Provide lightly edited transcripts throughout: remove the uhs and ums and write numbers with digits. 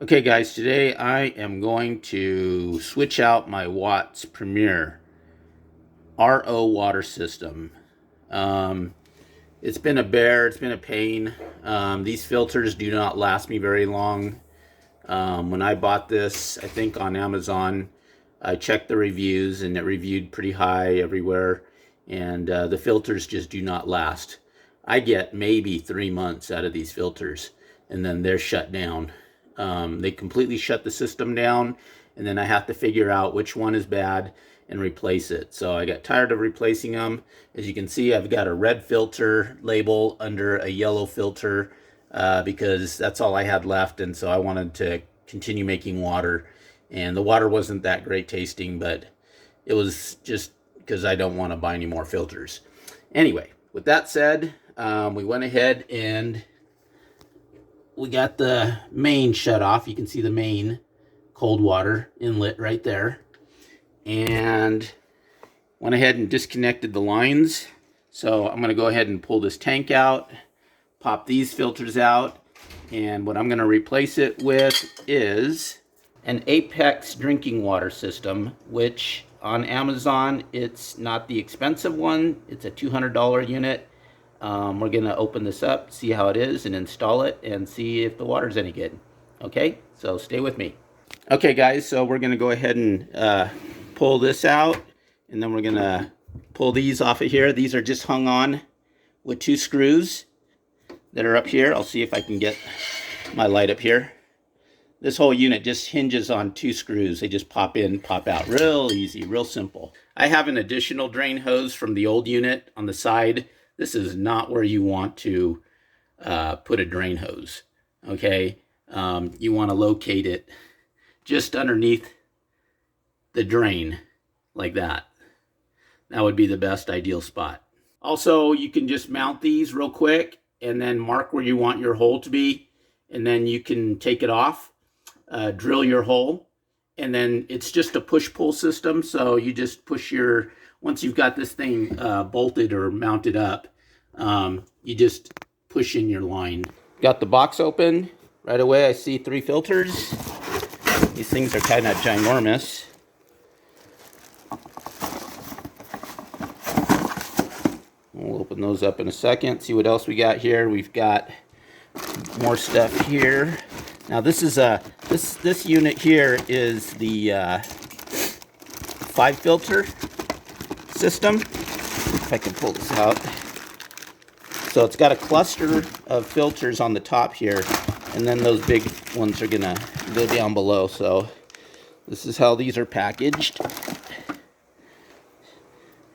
Okay guys, today I am going to switch out my Watts Premier RO water system. It's been a bear, it's been a pain. These filters do not last me very long. When I bought this, I think on Amazon, I checked the reviews and it reviewed pretty high everywhere, and the filters just do not last. I get maybe 3 months out of these filters and then they're shut down. They completely shut the system down, and then I have to figure out which one is bad and replace it. So I got tired of replacing them. As you can see, I've got a red filter label under a yellow filter because that's all I had left, and so I wanted to continue making water. And the water wasn't that great tasting, but it was just because I don't want to buy any more filters. Anyway, with that said, we went ahead and we got the main shut off. You can see the main cold water inlet right there. And went ahead and disconnected the lines. So I'm going to go ahead and pull this tank out, pop these filters out, and what I'm going to replace it with is an APEC drinking water system, which on Amazon, it's not the expensive one. It's a $200 unit. We're going to open this up, see how it is, and install it, and see if the water's any good. Okay, so stay with me. Okay, guys, so we're going to go ahead and pull this out, and then we're going to pull these off of here. These are just hung on with 2 screws that are up here. I'll see if I can get my light up here. This whole unit just hinges on 2 screws. They just pop in, pop out. Real easy, real simple. I have an additional drain hose from the old unit on the side. This is not where you want to put a drain hose, okay? You want to locate it just underneath the drain, like that. That would be the best ideal spot. Also, you can just mount these real quick and then mark where you want your hole to be, and then you can take it off, drill your hole, and then it's just a push-pull system, so you just push your... Once you've got this thing bolted or mounted up, you just push in your line. Got the box open. Right away I see 3 filters. These things are kind of ginormous. We'll open those up in a second, see what else we got here. We've got more stuff here. Now this is this unit here is the 5 filter system. If I can pull this out. So it's got a cluster of filters on the top here, and then those big ones are gonna go down below. So this is how these are packaged.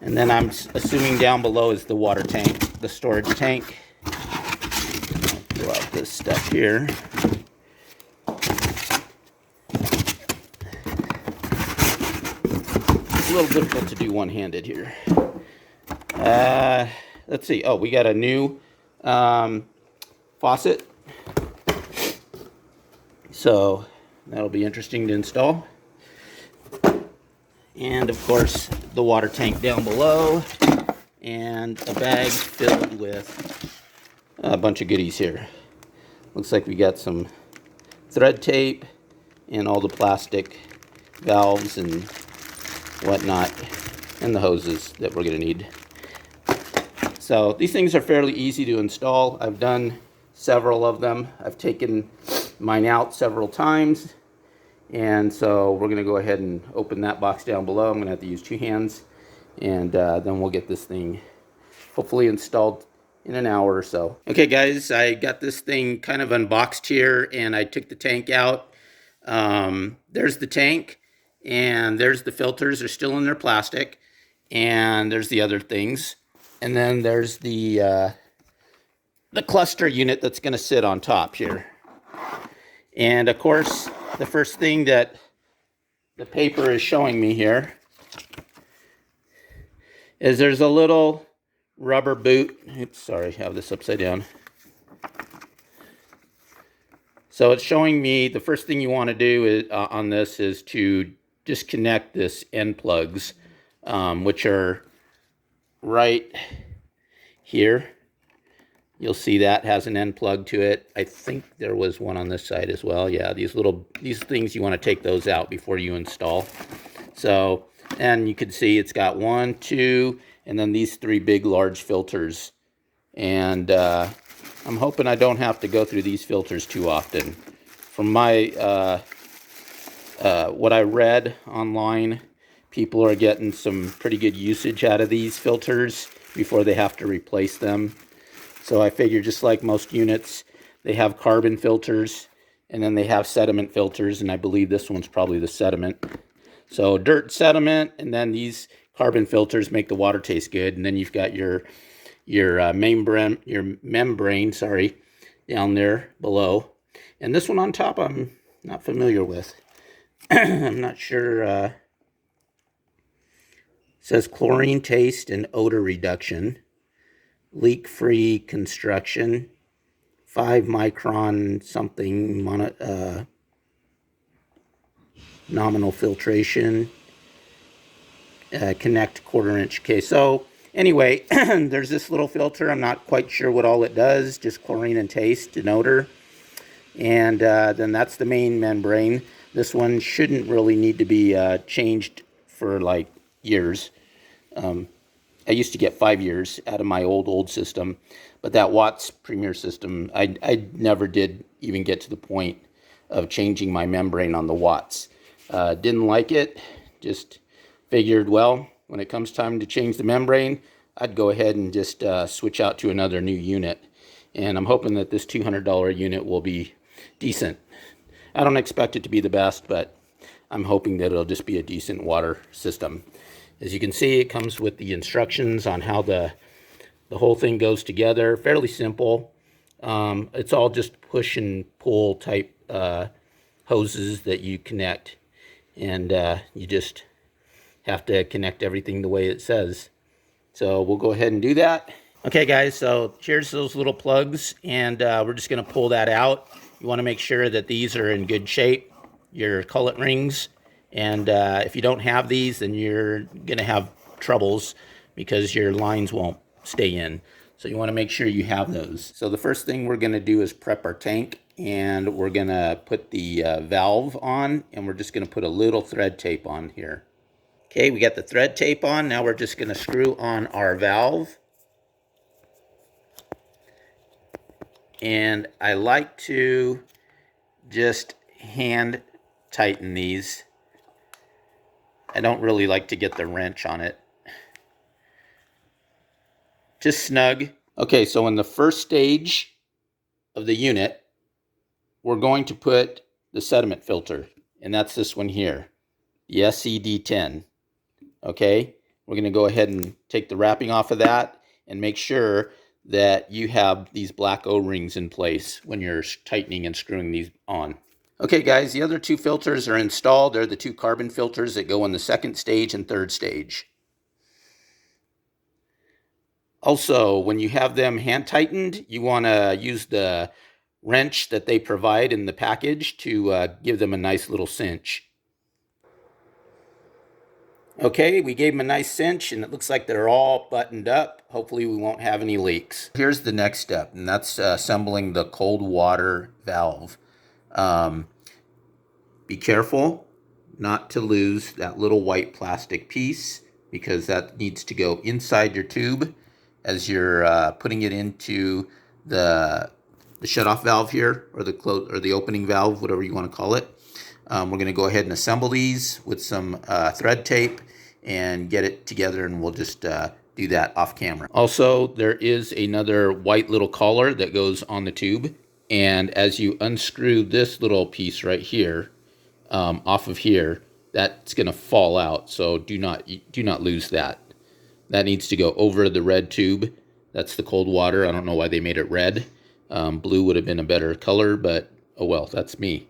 And then I'm assuming down below is the water tank, the storage tank. I'll pull out this stuff here. It's a little difficult to do one-handed here. Let's see. Oh, we got a new faucet. So that'll be interesting to install. And of course, the water tank down below, and a bag filled with a bunch of goodies here. Looks like we got some thread tape and all the plastic valves and whatnot, and the hoses that we're going to need. So these things are fairly easy to install. I've done several of them. I've taken mine out several times. And so we're going to go ahead and open that box down below. I'm going to have to use 2 hands. And then we'll get this thing hopefully installed in an hour or so. Okay guys, I got this thing kind of unboxed here, and I took the tank out. There's the tank, and there's the filters. They're still in their plastic. And there's the other things. And then there's the cluster unit that's going to sit on top here. And of course, the first thing that the paper is showing me here is there's a little rubber boot. Oops, sorry, I have this upside down. So it's showing me the first thing you want to do is, on this is to disconnect this end plugs, which are right here. You'll see that has an end plug to it. I think there was one on this side as well. Yeah, these things, you want to take those out before you install. So, and you can see it's got 1, 2, and then these 3 big large filters. And I'm hoping I don't have to go through these filters too often. From my what I read online, people are getting some pretty good usage out of these filters before they have to replace them. So I figure, just like most units, they have carbon filters, and then they have sediment filters, and I believe this one's probably the sediment. So dirt, sediment, and then these carbon filters make the water taste good. And then you've got your membrane, sorry, down there below. And this one on top I'm not familiar with. I'm not sure. It says chlorine taste and odor reduction, leak-free construction, 5 micron something nominal filtration, connect 1/4 inch case. So anyway, there's this little filter. I'm not quite sure what all it does, just chlorine and taste and odor. And then that's the main membrane. This one shouldn't really need to be changed for like years. I used to get 5 years out of my old system, but that Watts Premier system, I never did even get to the point of changing my membrane on the Watts. Didn't like it, just figured, well, when it comes time to change the membrane, I'd go ahead and just switch out to another new unit. And I'm hoping that this $200 unit will be decent. I don't expect it to be the best, but I'm hoping that it'll just be a decent water system. As you can see, it comes with the instructions on how the whole thing goes together. Fairly simple. It's all just push and pull type hoses that you connect, and you just have to connect everything the way it says. So we'll go ahead and do that. Okay guys, so here's those little plugs, and we're just going to pull that out. You want to make sure that these are in good shape, your cullet rings. And if you don't have these, then you're going to have troubles because your lines won't stay in. So you want to make sure you have those. So the first thing we're going to do is prep our tank, and we're going to put the valve on, and we're just going to put a little thread tape on here. Okay, we got the thread tape on. Now we're just going to screw on our valve. And I like to just hand tighten these. I don't really like to get the wrench on it. Just snug. Okay, so in the first stage of the unit, we're going to put the sediment filter, and that's this one here, the SCD10. Okay, we're going to go ahead and take the wrapping off of that and make sure that you have these black O-rings in place when you're tightening and screwing these on. Okay guys, the other 2 filters are installed. They're the 2 carbon filters that go in the second stage and third stage. Also, when you have them hand tightened, you want to use the wrench that they provide in the package to give them a nice little cinch. Okay, we gave them a nice cinch, and it looks like they're all buttoned up. Hopefully we won't have any leaks. Here's the next step, and that's assembling the cold water valve. Be careful not to lose that little white plastic piece, because that needs to go inside your tube as you're putting it into the shutoff valve here, or the opening valve, whatever you want to call it. We're going to go ahead and assemble these with some thread tape and get it together, and we'll just do that off camera. Also, there is another white little collar that goes on the tube, and as you unscrew this little piece right here off of here, that's going to fall out. So do not lose that. That needs to go over the red tube. That's the cold water. I don't know why they made it red. Blue would have been a better color, but oh well, that's me.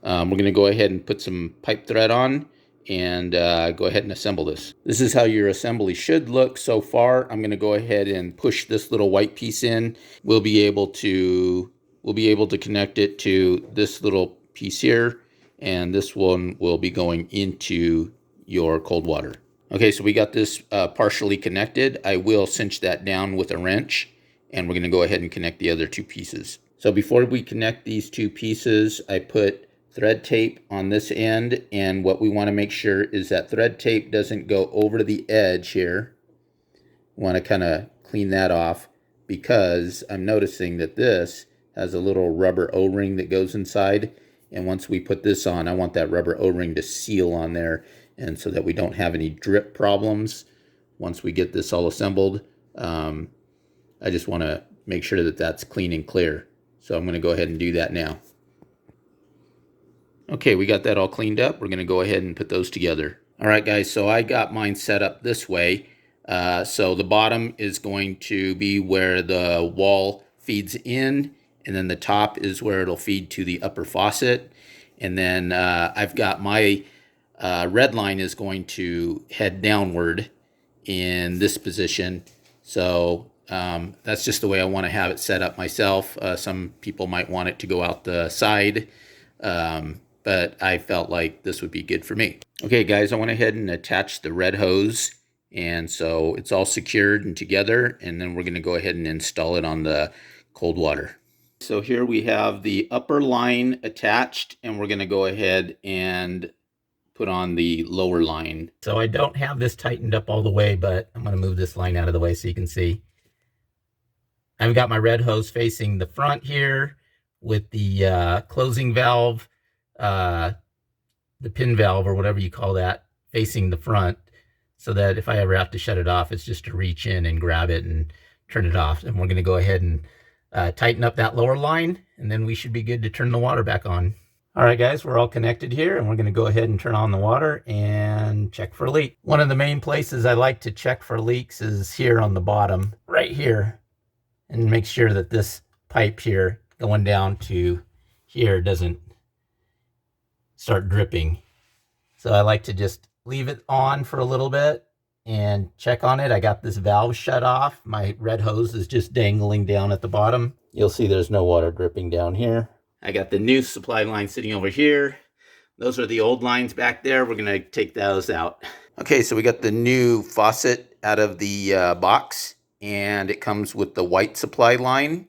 We're going to go ahead and put some pipe thread on and go ahead and assemble this. This is how your assembly should look so far. I'm going to go ahead and push this little white piece in. We'll be able to connect it to this little piece here, and this one will be going into your cold water. Okay, so we got this partially connected. I will cinch that down with a wrench, and we're going to go ahead and connect the other two pieces. So before we connect these two pieces, I put thread tape on this end, and what we want to make sure is that thread tape doesn't go over the edge here. We want to kind of clean that off, because I'm noticing that this has a little rubber O-ring that goes inside, and once we put this on, I want that rubber O-ring to seal on there, and so that we don't have any drip problems once we get this all assembled. I just want to make sure that that's clean and clear. So I'm going to go ahead and do that now. Okay, we got that all cleaned up. We're going to go ahead and put those together. All right, guys, so I got mine set up this way. So the bottom is going to be where the wall feeds in, and then the top is where it'll feed to the upper faucet. And then I've got my red line is going to head downward in this position. So that's just the way I want to have it set up myself. Some people might want it to go out the side, but I felt like this would be good for me. Okay, guys, I went ahead and attached the red hose, and so it's all secured and together, and then we're going to go ahead and install it on the cold water. So here we have the upper line attached, and we're going to go ahead and put on the lower line. So I don't have this tightened up all the way, but I'm going to move this line out of the way so you can see. I've got my red hose facing the front here with the closing valve, the pin valve or whatever you call that, facing the front, so that if I ever have to shut it off, it's just to reach in and grab it and turn it off. And we're going to go ahead and tighten up that lower line, and then we should be good to turn the water back on. All right, guys, we're all connected here, and we're going to go ahead and turn on the water and check for a leak. One of the main places I like to check for leaks is here on the bottom, right here, and make sure that this pipe here going down to here doesn't start dripping. So I like to just leave it on for a little bit and check on it. I got this valve shut off. My red hose is just dangling down at the bottom. You'll see there's no water dripping down here. I got the new supply line sitting over here. Those are the old lines back there. We're gonna take those out. Okay, so we got the new faucet out of the box, and it comes with the white supply line,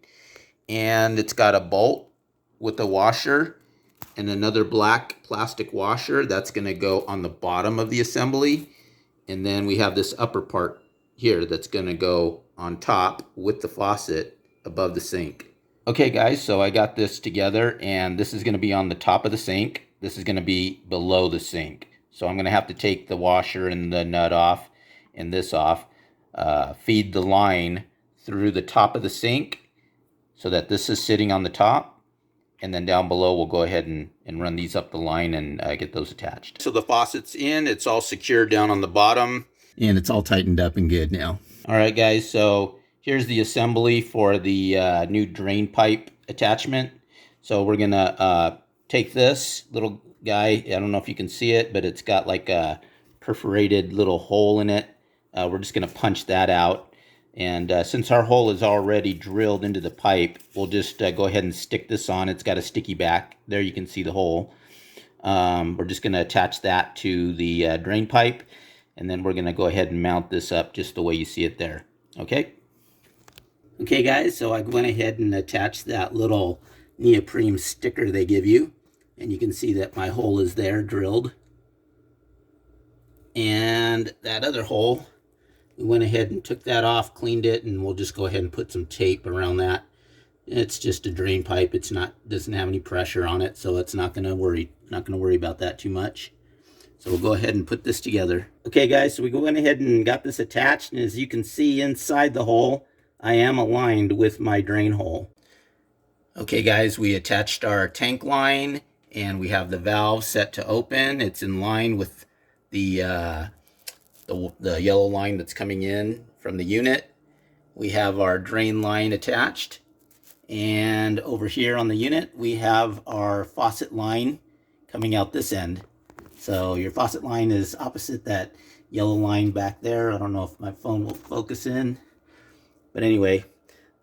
and it's got a bolt with a washer and another black plastic washer that's going to go on the bottom of the assembly. And then we have this upper part here that's going to go on top with the faucet above the sink. Okay, guys, so I got this together, and this is going to be on the top of the sink. This is going to be below the sink. So I'm going to have to take the washer and the nut off and this off, feed the line through the top of the sink so that this is sitting on the top. And then down below, we'll go ahead and run these up the line and get those attached. So the faucet's in, it's all secure down on the bottom, and it's all tightened up and good now. All right, guys, so here's the assembly for the new drain pipe attachment. So we're gonna take this little guy, I don't know if you can see it, but it's got like a perforated little hole in it. We're just gonna punch that out. And since our hole is already drilled into the pipe, we'll just go ahead and stick this on. It's got a sticky back. There you can see the hole. We're just going to attach that to the drain pipe, and then we're going to go ahead and mount this up just the way you see it there. Okay? Okay, guys, so I went ahead and attached that little neoprene sticker they give you, and you can see that my hole is there drilled. And that other hole, we went ahead and took that off, cleaned it, and we'll just go ahead and put some tape around that. It's just a drain pipe. It's not, doesn't have any pressure on it, so it's not gonna worry about that too much. So we'll go ahead and put this together. Okay, guys, so we went ahead and got this attached, and as you can see inside the hole, I am aligned with my drain hole. Okay, guys, we attached our tank line, and we have the valve set to open. It's in line with the yellow line that's coming in from the unit. We have our drain line attached, and over here on the unit we have our faucet line coming out this end. So your faucet line is opposite that yellow line back there. I don't know if my phone will focus in, but anyway,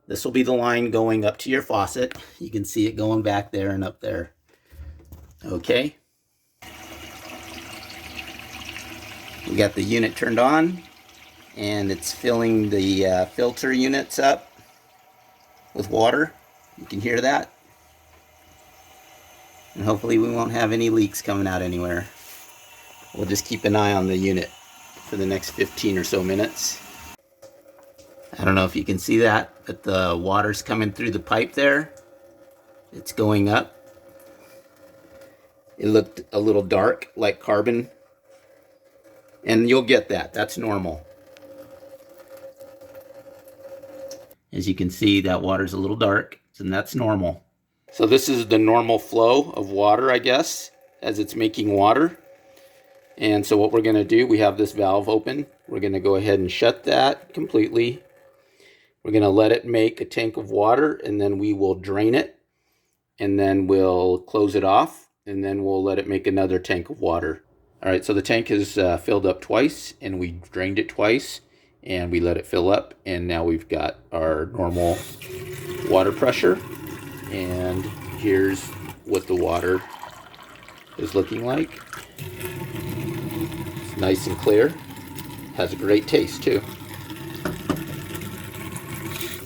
this will be the line going up to your faucet. You can see it going back there and up there. Okay. We got the unit turned on, and it's filling the filter units up. with water. You can hear that. And hopefully we won't have any leaks coming out anywhere. We'll just keep an eye on the unit for the next 15 or so minutes. I don't know if you can see that, but the water's coming through the pipe there. It's going up. It looked a little dark, like carbon. And you'll get that. That's normal. As you can see, that water's a little dark, and that's normal. So this is the normal flow of water, I guess, as it's making water. And so what we're going to do, we have this valve open. We're going to go ahead and shut that completely. We're going to let it make a tank of water, and then we will drain it. And then we'll close it off, and then we'll let it make another tank of water. All right, so the tank is filled up twice, and we drained it twice, and we let it fill up. And now we've got our normal water pressure. And here's what the water is looking like. It's nice and clear. Has a great taste too.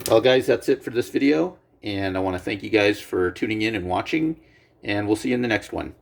Well guys, that's it for this video, and I want to thank you guys for tuning in and watching, and we'll see you in the next one.